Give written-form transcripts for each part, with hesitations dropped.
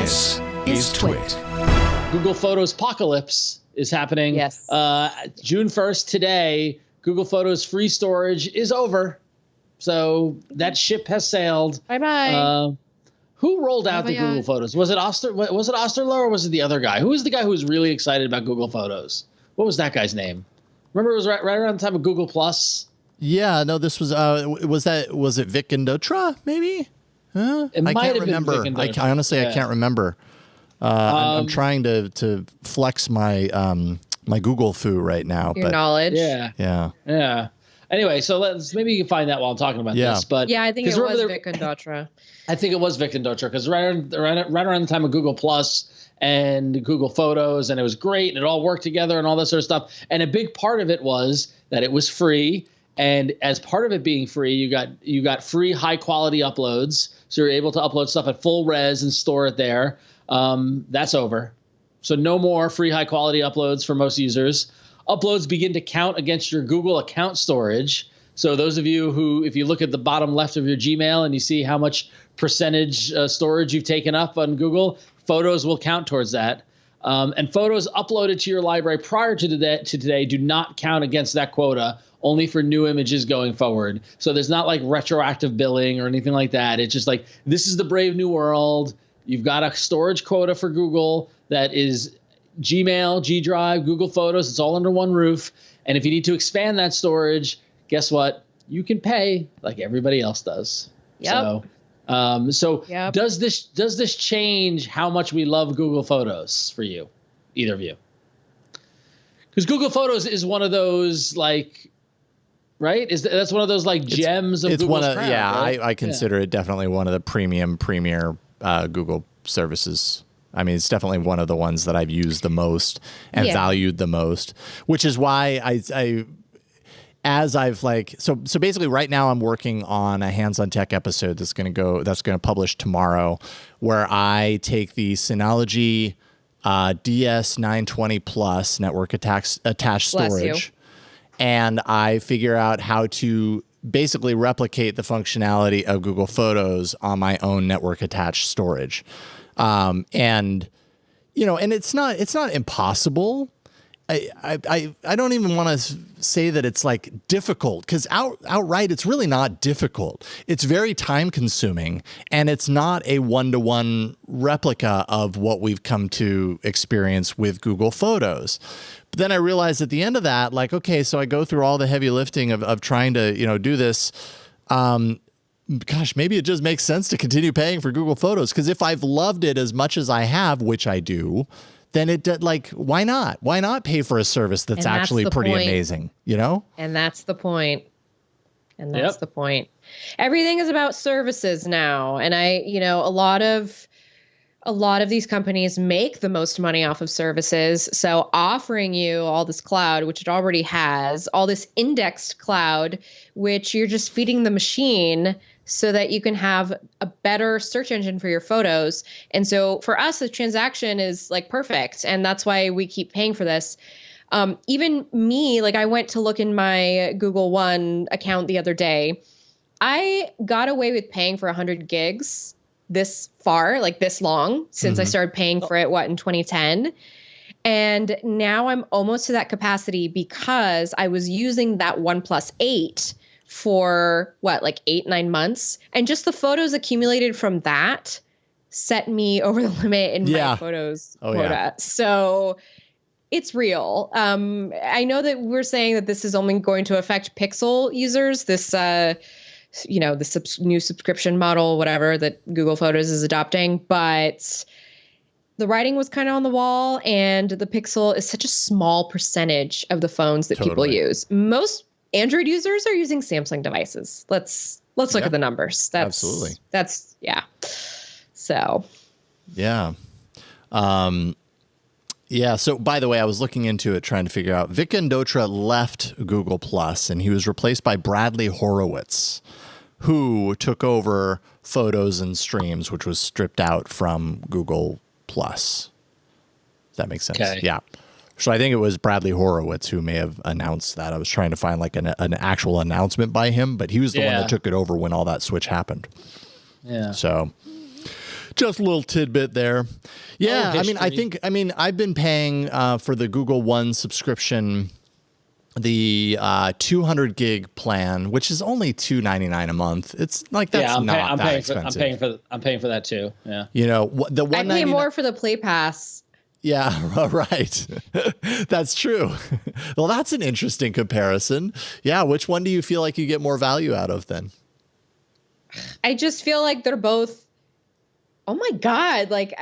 This is TWiT. Google Photos apocalypse is happening. Yes. June 1st, today, Google Photos free storage is over. So that ship has sailed. Bye-bye. Who rolled out the Google Photos? Was it Osterloh or was it the other guy? Who was the guy who was really excited about Google Photos? What was that guy's name? Remember, it was right around the time of Google Plus. Yeah, no, this was it Vic Indotra, maybe? It might have been Vic Indotra. I honestly can't remember. I'm trying to flex my my Google foo right now. Your knowledge. Yeah. Anyway, so maybe you can find that while I'm talking about this. But yeah, I think it was Vic Indotra. I think it was Vic Indotra because right around the time of Google Plus and Google Photos, and it was great, and it all worked together and all that sort of stuff. And a big part of it was that it was free, and as part of it being free, you got free high quality uploads, so you're able to upload stuff at full res and store it there. That's over, so no more free high quality uploads for most users. Uploads begin to count against your Google account storage. So those of you who, if you look at the bottom left of your Gmail and you see how much percentage storage you've taken up on Google, Photos will count towards that. And photos uploaded to your library prior to today do not count against that quota, only for new images going forward. So there's not like retroactive billing or anything like that. It's just like, this is the brave new world. You've got a storage quota for Google that is Gmail, G Drive, Google Photos. It's all under one roof. And if you need to expand that storage, guess what? You can pay like everybody else does. Yep. So does this change how much we love Google Photos for you, either of you? Because Google Photos is one of those like, right? That's one of those like gems of Google's crown, right? I consider it definitely one of the premier Google services. I mean, it's definitely one of the ones that I've used the most and valued the most, which is why so basically right now I'm working on a Hands on Tech episode that's going to publish tomorrow, where I take the Synology DS920 Plus network attached storage, and I figure out how to basically replicate the functionality of Google Photos on my own network attached storage. And it's not impossible. I don't even want to say that it's like difficult, because outright it's really not difficult. It's very time consuming, and it's not a one-to-one replica of what we've come to experience with Google Photos. But then I realized at the end of that, like, okay, so I go through all the heavy lifting of trying to, do this. Gosh, maybe it just makes sense to continue paying for Google Photos, because if I've loved it as much as I have, which I do, then why not? Why not pay for a service that's actually pretty amazing, And that's the point. The point. Everything is about services now. And a lot of these companies make the most money off of services. So offering you all this cloud, which it already has, all this indexed cloud, which you're just feeding the machine so that you can have a better search engine for your photos. And so for us, the transaction is like perfect. And that's why we keep paying for this. Even me, like I went to look in my Google One account the other day. I got away with paying for 100 gigs this far, like this long, since I started paying for it, in 2010. And now I'm almost to that capacity because I was using that OnePlus 8 for 8-9 months. And just the photos accumulated from that set me over the limit in my photos quota. Yeah. So it's real. I know that we're saying that this is only going to affect Pixel users, this new subscription model, whatever, that Google Photos is adopting. But the writing was kind of on the wall, and the Pixel is such a small percentage of the phones that people use. Most Android users are using Samsung devices. Let's look at the numbers. Absolutely. So. Yeah. So by the way, I was looking into it, trying to figure out, Vic Indotra left Google Plus, and he was replaced by Bradley Horowitz, who took over Photos and Streams, which was stripped out from Google Plus. Does that make sense? Okay. Yeah. So I think it was Bradley Horowitz who may have announced that. I was trying to find like an actual announcement by him, but he was the one that took it over when all that switch happened. Yeah. So Just a little tidbit there. Yeah, I mean, I've been paying for the Google One subscription, the 200 gig plan, which is only $2.99 a month. It's like that's not that expensive. I'm paying for that too. Yeah. You know, the I pay more for the Play Pass. Yeah, right. That's true. Well, that's an interesting comparison. Yeah, which one do you feel like you get more value out of then? I just feel like they're both, oh my God, like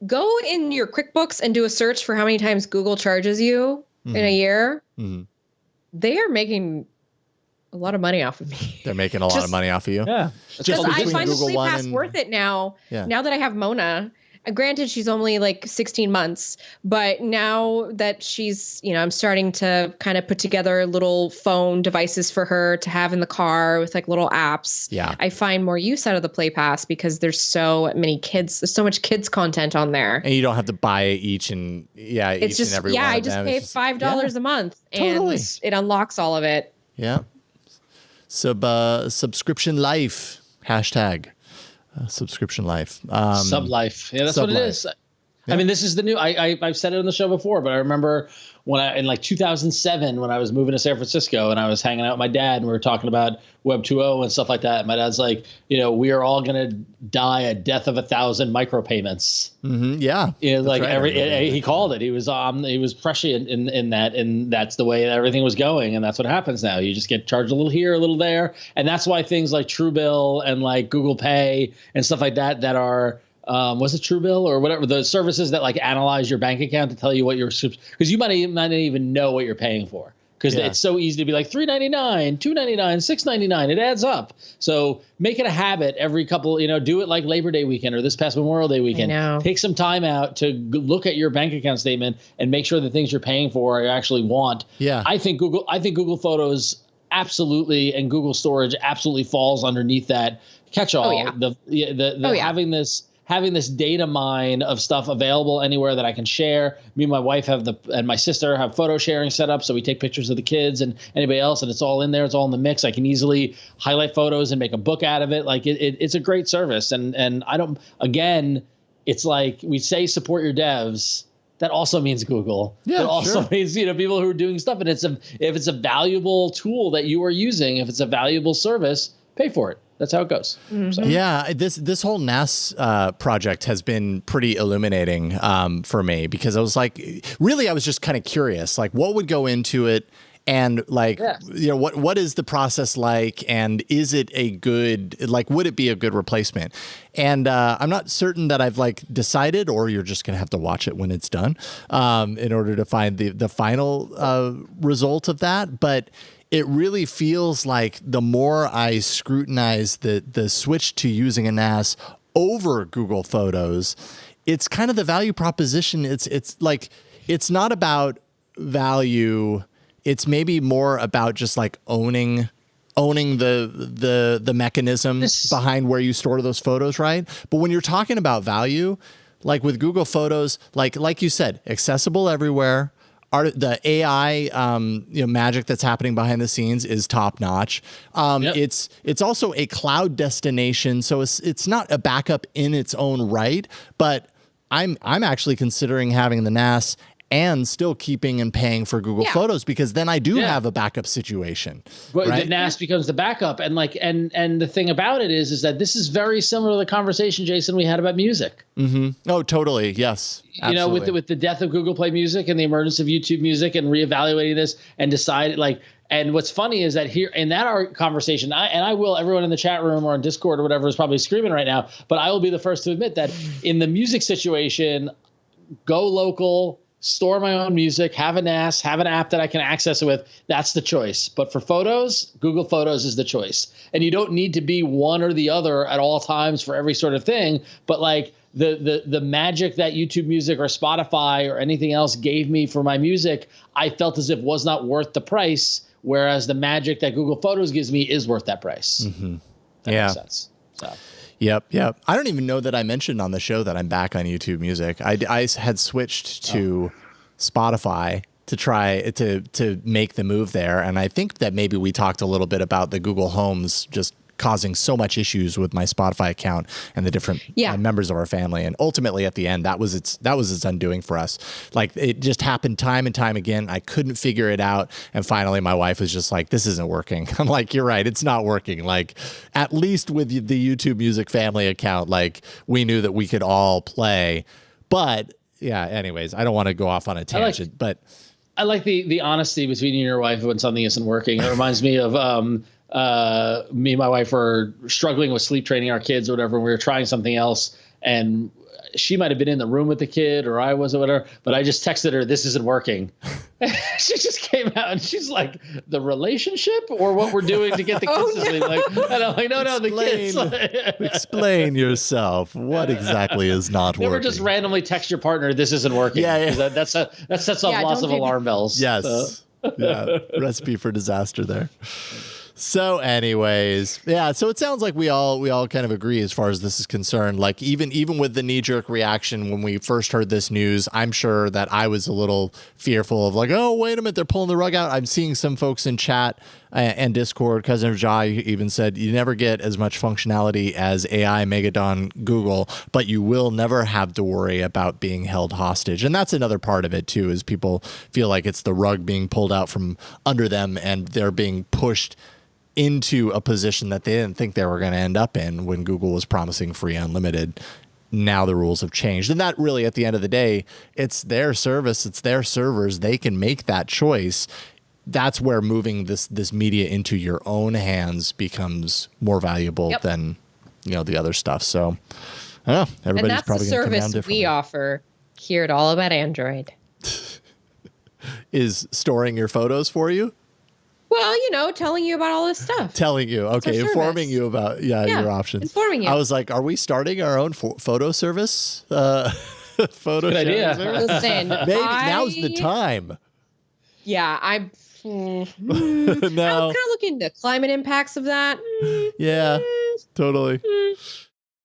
go in your QuickBooks and do a search for how many times Google charges you in a year. Mm-hmm. They are making a lot of money off of me. They're making a lot of money off of you. Yeah. Just I find the Play Pass worth it now. Yeah. Now that I have Mona. Granted, she's only like 16 months, but now that she's, I'm starting to kind of put together little phone devices for her to have in the car with like little apps. Yeah. I find more use out of the Play Pass because there's so many kids. There's so much kids content on there. And you don't have to buy each and every one of them. I just pay $5 a month and it unlocks all of it. Yeah. Subscription life. # subscription life. Sub life. Yeah, that's what it is. Yeah. I mean, this is the new, I've said it on the show before, but I remember when in like 2007, when I was moving to San Francisco and I was hanging out with my dad and we were talking about Web 2.0 and stuff like that. My dad's like, we are all going to die a death of 1,000 micropayments. Mm-hmm. Yeah. Like he called it. He was prescient in that, and that's the way everything was going. And that's what happens now. You just get charged a little here, a little there. And that's why things like Truebill and like Google Pay and stuff like that are, was it Truebill or whatever, the services that like analyze your bank account to tell you what because you might not even know what you're paying for. Because it's so easy to be like $3.99, $2.99, $6.99. It adds up. So make it a habit every couple, do it like Labor Day weekend or this past Memorial Day weekend. Take some time out to look at your bank account statement and make sure the things you're paying for you actually want. Yeah. I think Google Photos absolutely and Google Storage absolutely falls underneath that catch-all. Oh, yeah. Having this data mine of stuff available anywhere that I can share. Me and my wife and my sister have photo sharing set up, so we take pictures of the kids and anybody else, and it's all in there. It's all in the mix. I can easily highlight photos and make a book out of it. Like it's a great service. And I don't. Again, it's like we say support your devs. That also means Google. Yeah, that also means people who are doing stuff. And if it's a valuable tool that you are using, if it's a valuable service, pay for it. That's how it goes. Mm-hmm. So. Yeah, this whole NAS project has been pretty illuminating for me because I was like, really, I was just kind of curious, like what would go into it, and like, what is the process like, and is it a good, like, would it be a good replacement? And I'm not certain that I've like decided, or you're just gonna have to watch it when it's done in order to find the final result of that, but. It really feels like the more I scrutinize the switch to using a NAS over Google Photos, it's kind of the value proposition. It's like, it's not about value. It's maybe more about just like owning the mechanism behind where you store those photos, right? But when you're talking about value, like with Google Photos, like you said, accessible everywhere. The AI magic that's happening behind the scenes is top notch. It's also a cloud destination, so it's not a backup in its own right. But I'm actually considering having the NAS and still keeping and paying for Google Photos, because then I do have a backup situation. But right? the NAS becomes the backup, and the thing about it is that this is very similar to the conversation, Jason, we had about music. Mm-hmm. Oh, totally. Yes. Absolutely. With the death of Google Play Music and the emergence of YouTube Music and reevaluating this and decided and what's funny is that here in our conversation, everyone in the chat room or on Discord or whatever is probably screaming right now, but I will be the first to admit that in the music situation, go local, store my own music, have a NAS, have an app that I can access it with. That's the choice. But for photos, Google Photos is the choice. And you don't need to be one or the other at all times for every sort of thing. But like the magic that YouTube Music or Spotify or anything else gave me for my music, I felt as if was not worth the price. Whereas the magic that Google Photos gives me is worth that price. Mm-hmm. That makes sense. So. Yep. I don't even know that I mentioned on the show that I'm back on YouTube Music. I had switched to Spotify to try to make the move there, and I think that maybe we talked a little bit about the Google Homes just causing so much issues with my Spotify account and the different members of our family. And ultimately at the end, that was its undoing for us. Like it just happened time and time again. I couldn't figure it out. And finally my wife was just like, this isn't working. I'm like, you're right. It's not working. Like at least with the YouTube Music family account, like we knew that we could all play, but yeah, anyways, I don't want to go off on a tangent, but I like the honesty between you and your wife when something isn't working. It reminds me of me and my wife were struggling with sleep training our kids or whatever. And we were trying something else, and she might have been in the room with the kid, or I was, or whatever. But I just texted her, "This isn't working." She just came out and she's like, "The relationship or what we're doing to get the kids to sleep?" Like, and I'm like, "No, the kids." Explain yourself. What exactly is not working? Never just randomly text your partner, "This isn't working." Yeah. That sets off lots of alarm bells. Yes. So. Yeah. Recipe for disaster there. So anyways, yeah, so it sounds like we all kind of agree as far as this is concerned. Like even with the knee-jerk reaction when we first heard this news, I'm sure that I was a little fearful of like, oh, wait a minute, they're pulling the rug out. I'm seeing some folks in chat and Discord. Cousin of Jai even said, you never get as much functionality as AI Megadon Google, but you will never have to worry about being held hostage. And that's another part of it too, is people feel like it's the rug being pulled out from under them and they're being pushed into a position that they didn't think they were going to end up in when Google was promising free unlimited. Now the rules have changed. And that really, at the end of the day, it's their service, it's their servers. They can make that choice. That's where moving this media into your own hands becomes more valuable than, the other stuff. So I don't know. Everybody's probably going to come down differently. And that's the service we offer here at All About Android. Is storing your photos for you? Well, telling you about all this stuff. Telling you, okay, informing you about your options. Informing you. I was like, are we starting our own photo service? Photo Good idea. Service? Listen, maybe now's the time. Yeah, I was No. kind of looking at the climate impacts of that. Yeah, totally.